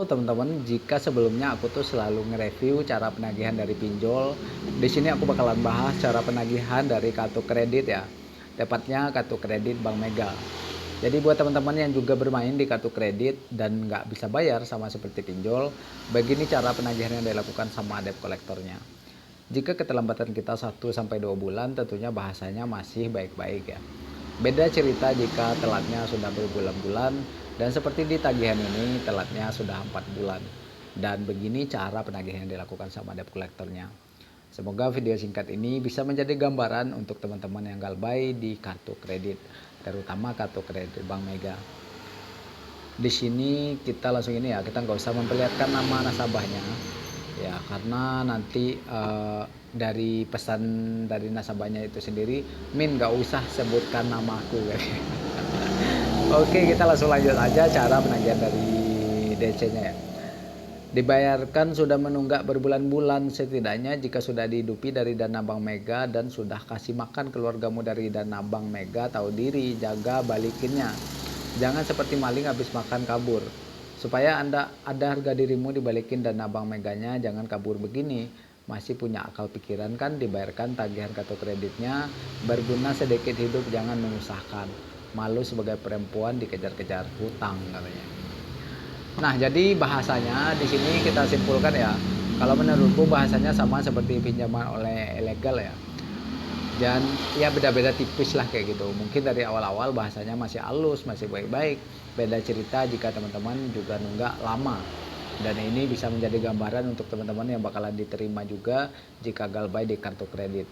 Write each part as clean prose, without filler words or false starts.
Teman-teman, jika sebelumnya aku tuh selalu nge-review cara penagihan dari pinjol, di sini aku bakalan bahas cara penagihan dari kartu kredit ya. Tepatnya kartu kredit Bank Mega. Jadi buat teman-teman yang juga bermain di kartu kredit dan nggak bisa bayar sama seperti pinjol, begini cara penagihan yang dilakukan sama debt kolektornya. Jika keterlambatan kita 1 sampai 2 bulan, tentunya bahasanya masih baik-baik ya. Beda cerita jika telatnya sudah berbulan-bulan, dan seperti di tagihan ini telatnya sudah 4 bulan. Dan begini cara penagihan yang dilakukan sama debt kolektornya. Semoga video singkat ini bisa menjadi gambaran untuk teman-teman yang galbay di kartu kredit, terutama kartu kredit Bank Mega. Di sini kita langsung ini ya, kita nggak usah memperlihatkan nama nasabahnya ya, karena nanti dari pesan dari nasabahnya itu sendiri, Min nggak usah sebutkan namaku guys. Oke, kita langsung lanjut aja cara penagihan dari DC-nya ya. Dibayarkan sudah menunggak berbulan-bulan setidaknya jika sudah dihidupi dari dana Bank Mega dan sudah kasih makan keluargamu dari dana Bank Mega, tahu diri, jaga balikinnya. Jangan seperti maling habis makan kabur. Supaya Anda ada harga dirimu dibalikin dana Bank Meganya, jangan kabur begini. Masih punya akal pikiran kan, dibayarkan tagihan kartu kreditnya, berguna sedikit hidup, jangan menyusahkan. Malu sebagai perempuan dikejar-kejar hutang katanya. Nah, jadi bahasanya di sini kita simpulkan ya, kalau menurutku bahasanya sama seperti pinjaman oleh ilegal ya. Dan ya beda-beda tipis lah kayak gitu. Mungkin dari awal-awal bahasanya masih halus, masih baik-baik. Beda cerita jika teman-teman juga nunggak lama. Dan ini bisa menjadi gambaran untuk teman-teman yang bakalan diterima juga jika galbay di kartu kredit.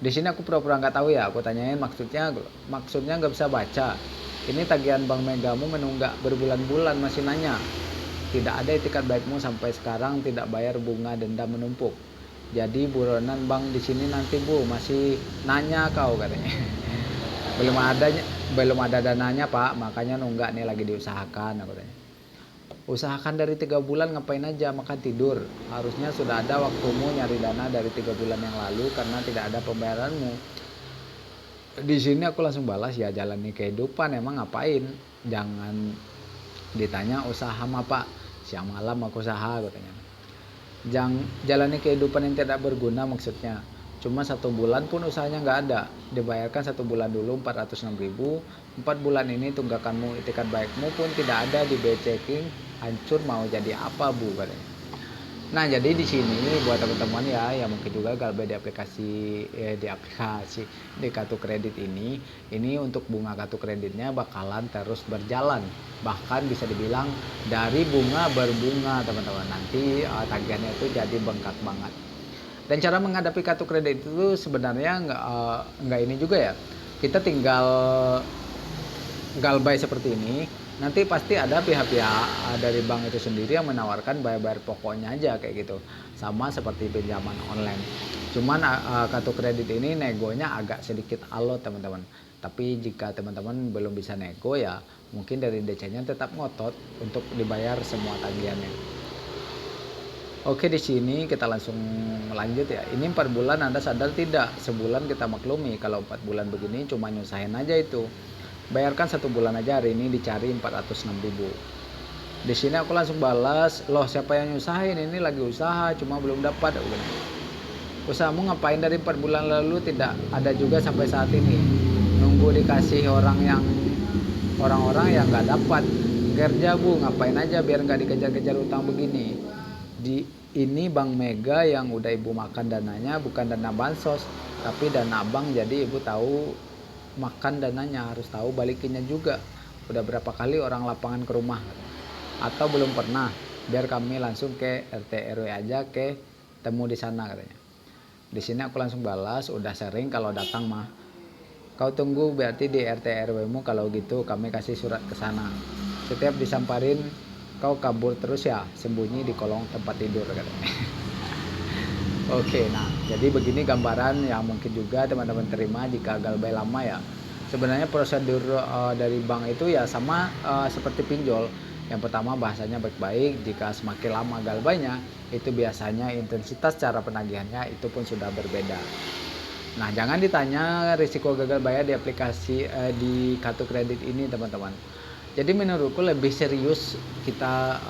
Di sini aku pura-pura nggak tahu ya, aku tanyain maksudnya nggak bisa baca. Ini tagihan Bank Megamu menunggak berbulan-bulan masih nanya. Tidak ada etikat baikmu sampai sekarang tidak bayar, bunga denda menumpuk. Jadi buronan bank di sini nanti Bu, masih nanya kau katanya. belum ada dananya Pak, makanya nunggak nih, lagi diusahakan aku tanya. Usahakan dari 3 bulan ngapain aja, makan tidur. Harusnya sudah ada waktumu nyari dana dari 3 bulan yang lalu karena tidak ada pembayaranmu. Di sini aku langsung balas, ya jalani kehidupan, emang ngapain? Jangan ditanya usaha sama Pak, siang malam aku usaha katanya. Jangan jalani kehidupan yang tidak berguna maksudnya. Cuma 1 bulan pun usahanya nggak ada. Dibayarkan 1 bulan dulu 406.000. 4 bulan ini tunggakanmu, itikat baikmu pun tidak ada di BI checking. Hancur mau jadi apa Bu katanya. Nah, jadi di sini buat teman-teman ya yang mungkin juga galbay di aplikasi di kartu kredit ini untuk bunga kartu kreditnya bakalan terus berjalan. Bahkan bisa dibilang dari bunga berbunga teman-teman. Nanti tagihannya itu jadi bengkak banget. Dan cara menghadapi kartu kredit itu sebenarnya nggak ini juga ya. Kita tinggal galbay seperti ini, nanti pasti ada pihak-pihak dari bank itu sendiri yang menawarkan bayar-bayar pokoknya aja kayak gitu, sama seperti pinjaman online. Cuman kartu kredit ini negonya agak sedikit alot teman-teman. Tapi jika teman-teman belum bisa nego ya mungkin dari DC-nya tetap ngotot untuk dibayar semua tagihannya. Oke, di sini kita langsung lanjut ya. Ini 4 bulan, Anda sadar tidak? Sebulan kita maklumi, kalau 4 bulan begini cuma nyusahin aja itu. Bayarkan 1 bulan aja, hari ini dicari 406.000. Di sini aku langsung balas, loh siapa yang nyusahin, ini lagi usaha cuma belum dapat. Usahamu ngapain dari 4 bulan lalu tidak ada juga sampai saat ini? Nunggu dikasih orang-orang yang nggak dapat. Kerja Bu, ngapain aja biar nggak dikejar-kejar utang begini. Ini Bank Mega yang udah Ibu makan dananya, bukan dana bansos tapi dana bank. Jadi Ibu tahu makan dananya, harus tahu balikinnya juga. Udah berapa kali orang lapangan ke rumah atau belum pernah? Biar kami langsung ke RT RW aja, ke temu di sana katanya. Di sini aku langsung balas, udah sering kalau datang mah. Kau tunggu berarti di RT RW-mu, kalau gitu kami kasih surat ke sana. Setiap disamparin kau kabur terus ya, sembunyi di kolong tempat tidur katanya. Oke, nah jadi begini gambaran yang mungkin juga teman-teman terima jika galbay lama ya. Sebenarnya prosedur dari bank itu ya sama seperti pinjol. Yang pertama bahasanya baik-baik, jika semakin lama galbaynya itu biasanya intensitas cara penagihannya itu pun sudah berbeda. Nah, jangan ditanya risiko gagal bayar di aplikasi di kartu kredit ini teman-teman. Jadi menurutku lebih serius kita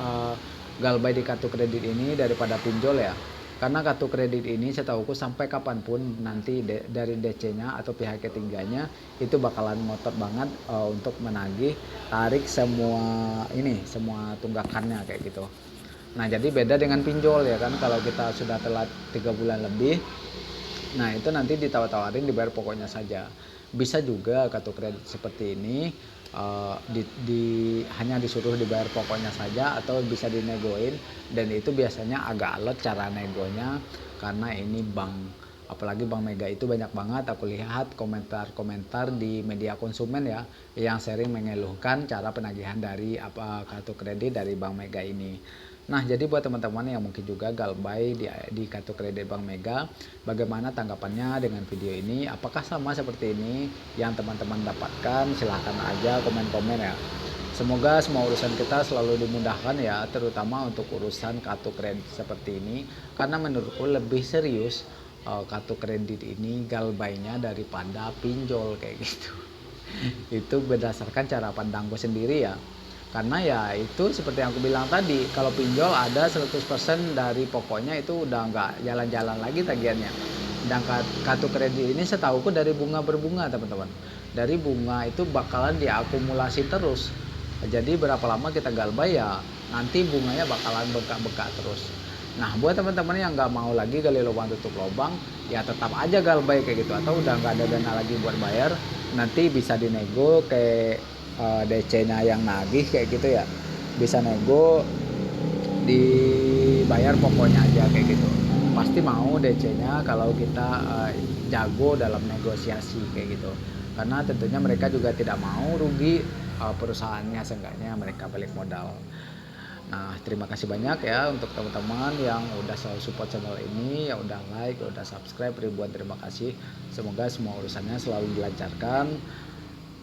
galbay di kartu kredit ini daripada pinjol ya. Karena kartu kredit ini setahuku sampai kapanpun nanti dari DC-nya atau pihak ketiganya itu bakalan ngotot banget untuk menagih tarik semua tunggakannya kayak gitu. Nah jadi beda dengan pinjol ya kan, kalau kita sudah telat 3 bulan lebih, nah itu nanti ditawar-tawarin dibayar pokoknya saja. Bisa juga kartu kredit seperti ini hanya disuruh dibayar pokoknya saja atau bisa dinegoin, dan itu biasanya agak alot cara negonya karena ini bank, apalagi Bank Mega itu banyak banget aku lihat komentar-komentar di media konsumen ya yang sering mengeluhkan cara penagihan dari kartu kredit dari Bank Mega ini. Nah jadi buat teman-teman yang mungkin juga galbay di kartu kredit Bank Mega, bagaimana tanggapannya dengan video ini? Apakah sama seperti ini yang teman-teman dapatkan? Silahkan aja komen-komen ya. Semoga semua urusan kita selalu dimudahkan ya, terutama untuk urusan kartu kredit seperti ini, karena menurutku lebih serius kartu kredit ini galbaynya daripada pinjol kayak gitu. Itu berdasarkan cara pandangku sendiri ya. Karena ya itu seperti yang aku bilang tadi, kalau pinjol ada 100% dari pokoknya itu udah nggak jalan-jalan lagi tagihannya. Dan kartu kredit ini setahuku dari bunga berbunga teman-teman. Dari bunga itu bakalan diakumulasi terus. Jadi berapa lama kita galbay ya nanti bunganya bakalan bengkak-bengkak terus. Nah buat teman-teman yang nggak mau lagi gali lubang tutup lubang, ya tetap aja galbay kayak gitu, atau udah nggak ada dana lagi buat bayar, nanti bisa dinego ke DC-nya yang nagih kayak gitu ya, bisa nego dibayar pokoknya aja kayak gitu. Pasti mau DC-nya kalau kita jago dalam negosiasi kayak gitu, karena tentunya mereka juga tidak mau rugi, perusahaannya seenggaknya mereka balik modal. Nah terima kasih banyak ya untuk teman-teman yang udah selalu support channel ini, yang udah like, yang udah subscribe, ribuan terima kasih. Semoga semua urusannya selalu dilancarkan.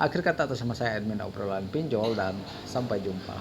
Akhir kata atas nama saya admin obrolan pinjol, dan sampai jumpa.